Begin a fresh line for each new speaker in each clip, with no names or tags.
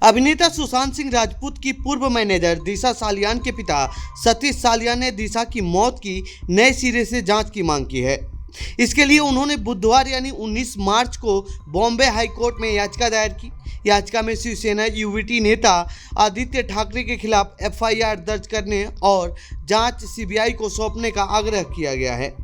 अभिनेता सुशांत सिंह राजपूत की पूर्व मैनेजर दिशा सालियान के पिता सतीश सालियान ने दिशा की मौत की नए सिरे से जांच की मांग की है। इसके लिए उन्होंने बुधवार यानी 19 मार्च को बॉम्बे हाई कोर्ट में याचिका दायर की। याचिका में शिवसेना यूवीटी नेता आदित्य ठाकरे के खिलाफ एफआईआर दर्ज करने और जांच सीबीआई को सौंपने का आग्रह किया गया है।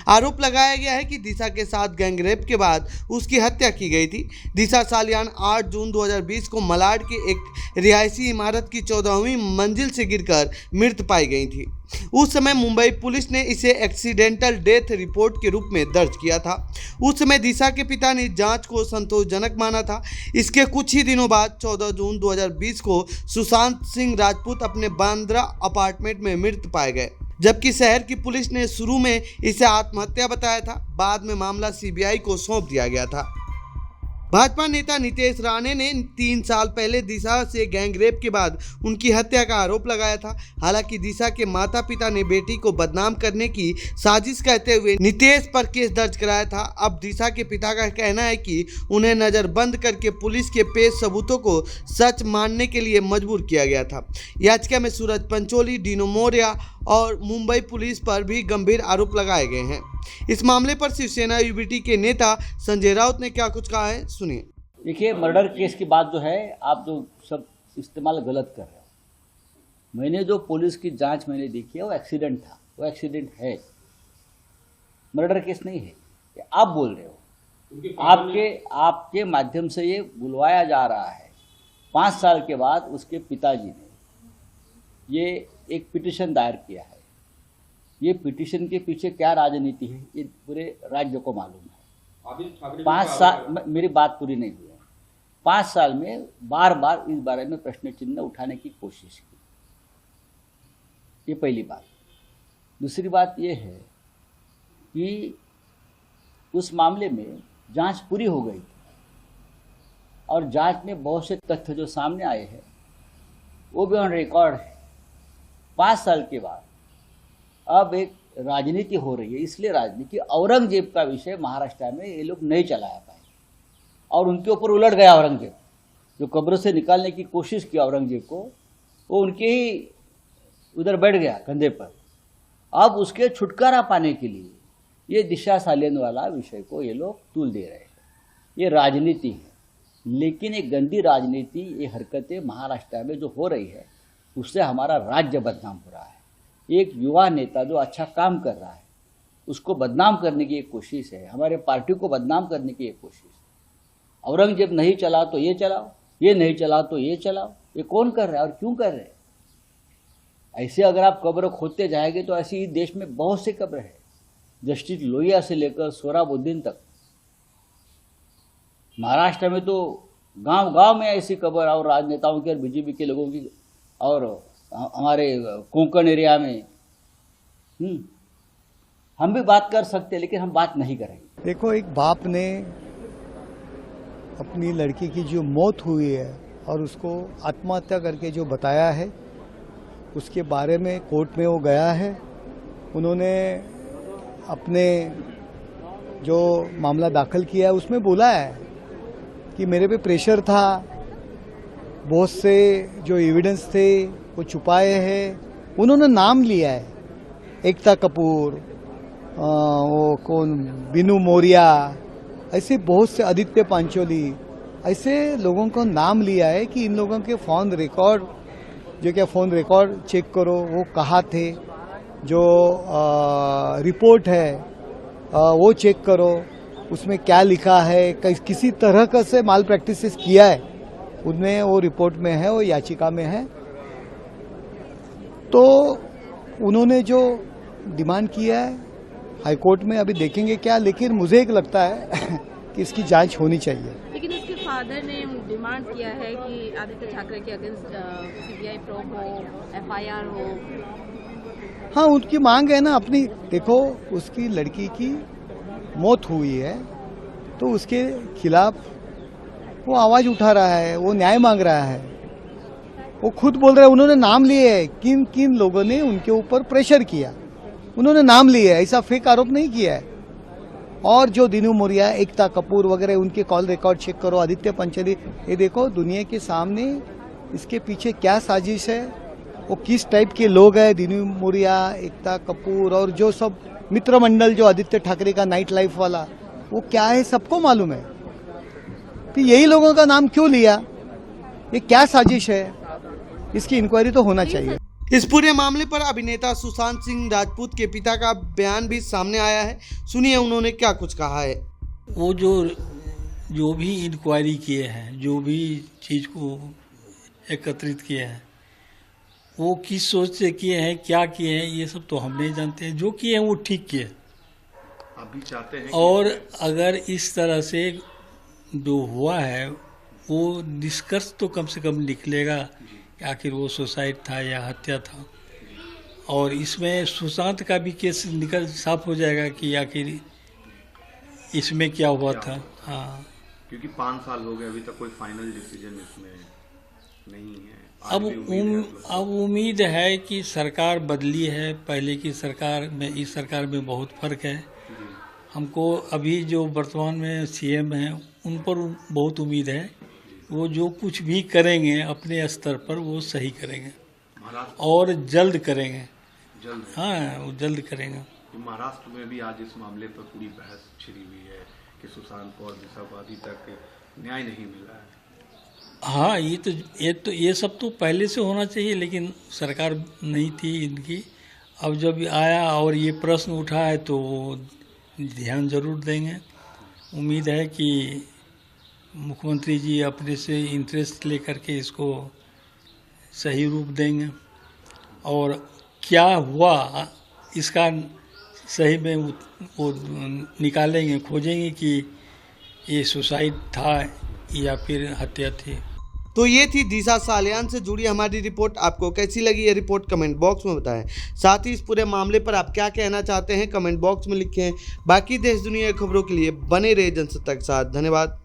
आरोप लगाया गया है कि दिशा के साथ गैंगरेप के बाद उसकी हत्या की गई थी। दिशा सालियान 8 जून 2020 को मलाड के एक रिहायशी इमारत की 14वीं मंजिल से गिरकर मृत पाई गई थी। उस समय मुंबई पुलिस ने इसे एक्सीडेंटल डेथ रिपोर्ट के रूप में दर्ज किया था। उस समय दिशा के पिता ने जांच को संतोषजनक माना था। इसके कुछ ही दिनों बाद 14 जून 2020 को सुशांत सिंह राजपूत अपने बांद्रा अपार्टमेंट में मृत पाए गए, जबकि शहर की पुलिस ने शुरू में इसे आत्महत्या बताया था। बाद में मामला सीबीआई को सौंप दिया गया था। भाजपा नेता नितेश राणे ने 3 साल पहले दिशा से गैंगरेप के बाद उनकी हत्या का आरोप लगाया था। हालांकि दिशा के माता पिता ने बेटी को बदनाम करने की साजिश कहते हुए नितेश पर केस दर्ज कराया था। अब दिशा के पिता का कहना है कि उन्हें नज़रबंद करके पुलिस के पेश सबूतों को सच मानने के लिए मजबूर किया गया था। याचिका में सूरज पंचोली, डीनो मोरिया और मुंबई पुलिस पर भी गंभीर आरोप लगाए गए हैं। इस मामले पर शिवसेना यूवीटी के नेता संजय राउत ने क्या कुछ कहा है, सुनिए।
देखिए, मर्डर केस की बात जो है, आप जो सब इस्तेमाल गलत कर रहे हो। मैंने जो पुलिस की जांच मैंने देखी है वो एक्सीडेंट था, वो एक्सीडेंट है, मर्डर केस नहीं है। ये आप बोल रहे हो। आपके माध्यम से ये बुलवाया जा रहा है। 5 साल के बाद उसके पिताजी ने ये एक पिटीशन दायर किया है। ये पिटीशन के पीछे क्या राजनीति है ये पूरे राज्य को मालूम है। 5 साल, मेरी बात पूरी नहीं हुई है। 5 साल में बार बार इस बारे में प्रश्न चिन्ह उठाने की कोशिश की। ये पहली बात। दूसरी बात ये है कि उस मामले में जांच पूरी हो गई थी और जांच में बहुत से तथ्य जो सामने आए हैं वो भी ऑन रिकॉर्ड है। 5 साल के बाद अब एक राजनीति हो रही है। इसलिए राजनीति, औरंगजेब का विषय महाराष्ट्र में ये लोग नहीं चलाया पाए और उनके ऊपर उलट गया औरंगजेब। जो कब्र से निकालने की कोशिश की औरंगजेब को, वो उनके ही उधर बैठ गया कंधे पर। अब उसके छुटकारा पाने के लिए ये दिशा सालियान वाला विषय को ये लोग तूल दे रहे हैं। ये राजनीति है, लेकिन एक गंदी राजनीति, ये हरकतें महाराष्ट्र में जो हो रही है उससे हमारा राज्य बदनाम हो रहा है। एक युवा नेता जो अच्छा काम कर रहा है उसको बदनाम करने की एक कोशिश है, हमारे पार्टी को बदनाम करने की एक कोशिश है। औरंगजेब नहीं चला तो ये चलाओ, ये नहीं चला तो ये चलाओ। ये कौन कर रहा है और क्यों कर रहे हैं? ऐसे अगर आप कब्र खोदते जाएंगे तो ऐसी देश में बहुत से कब्र है। जस्टिस लोहिया से लेकर सोहराबुद्दीन तक महाराष्ट्र में तो गांव-गांव में ऐसी कब्र, और राजनेताओं की और बीजेपी के लोगों की, और हमारे कोंकण एरिया में। हम भी बात कर सकते हैं, लेकिन हम बात नहीं करेंगे।
देखो, एक बाप ने अपनी लड़की की जो मौत हुई है और उसको आत्महत्या करके जो बताया है, उसके बारे में कोर्ट में वो गया है। उन्होंने अपने जो मामला दाखिल किया है उसमें बोला है कि मेरे पे प्रेशर था, बहुत से जो एविडेंस थे वो छुपाए हैं। उन्होंने नाम लिया है, एकता कपूर, वो कौन, बीनू मोरिया, ऐसे बहुत से, आदित्य पांचोली, ऐसे लोगों को नाम लिया है कि इन लोगों के फ़ोन रिकॉर्ड, जो क्या फ़ोन रिकॉर्ड चेक करो, वो कहाँ थे, जो रिपोर्ट है वो चेक करो, उसमें क्या लिखा है, किसी तरह का से माल प्रैक्टिसेस किया है उनमें, वो रिपोर्ट में है, वो याचिका में है। तो उन्होंने जो डिमांड किया है हाईकोर्ट में, अभी देखेंगे क्या, लेकिन मुझे एक लगता है कि इसकी जांच होनी चाहिए।
लेकिन उसके फादर ने डिमांड किया है कि आदित्य ठाकरे के अगेंस्ट सीबीआई प्रोब हो, एफआईआर हो।
हाँ, उनकी मांग है ना अपनी। देखो, उसकी लड़की की मौत हुई है तो उसके खिलाफ वो आवाज उठा रहा है, वो न्याय मांग रहा है। वो खुद बोल रहे हैं, उन्होंने नाम लिए है किन किन लोगों ने उनके ऊपर प्रेशर किया, उन्होंने नाम लिए है, ऐसा फेक आरोप नहीं किया है। और जो दिनू मोरिया, एकता कपूर वगैरह, उनके कॉल रिकॉर्ड चेक करो, आदित्य पंचोली, ये देखो दुनिया के सामने इसके पीछे क्या साजिश है, वो किस टाइप के लोग हैं, दिनू मोरिया, एकता कपूर और जो सब मित्र मंडल जो आदित्य ठाकरे का नाइट लाइफ वाला, वो क्या है सबको मालूम है। फिर यही लोगों का नाम क्यों लिया, ये क्या साजिश है, इसकी इंक्वायरी तो होना चाहिए।
इस पूरे मामले पर अभिनेता सुशांत सिंह राजपूत के पिता का बयान भी सामने आया है। सुनिए उन्होंने क्या कुछ कहा है।
वो जो भी इंक्वायरी किए हैं, जो भी चीज़ को एकत्रित किए हैं, वो किस सोच से किए हैं, क्या किए हैं, ये सब तो हम नहीं जानते हैं। जो किए हैं वो ठीक किए।
अभी चाहते हैं
और अगर इस तरह से जो हुआ है वो निष्कर्ष तो कम से कम निकलेगा कि आखिर वो सुसाइड था या हत्या था, और इसमें सुशांत का भी केस निकल साफ हो जाएगा कि आखिर इसमें क्या हुआ था। हाँ,
क्योंकि 5 साल हो गए, अभी तक कोई फाइनल डिसीजन इसमें नहीं है।
अब उम्मीद है कि सरकार बदली है, पहले की सरकार में इस सरकार में बहुत फर्क है। हमको अभी जो वर्तमान में सीएम हैं उन पर बहुत उम्मीद है, वो जो कुछ भी करेंगे अपने स्तर पर वो सही करेंगे और जल्द करेंगे। हाँ, वो जल्द करेंगे।
महाराष्ट्र में भी आज इस मामले पर पूरी बहस छिड़ी हुई है कि सुशांत और दिशा को अभी तक न्याय नहीं मिला है।
हाँ, ये सब तो पहले से होना चाहिए, लेकिन सरकार नहीं थी इनकी। अब जब आया और ये प्रश्न उठा है तो ध्यान जरूर देंगे। उम्मीद है कि मुख्यमंत्री जी अपने से इंटरेस्ट लेकर के इसको सही रूप देंगे और क्या हुआ इसका सही में वो निकालेंगे, खोजेंगे कि ये सुसाइड था या फिर हत्या थी।
तो ये थी दिशा सालियान से जुड़ी हमारी रिपोर्ट। आपको कैसी लगी ये रिपोर्ट कमेंट बॉक्स में बताएं। साथ ही इस पूरे मामले पर आप क्या कहना चाहते हैं कमेंट बॉक्स में लिखें। बाकी देश दुनिया की खबरों के लिए बने रहे जनसत्ता के साथ। धन्यवाद।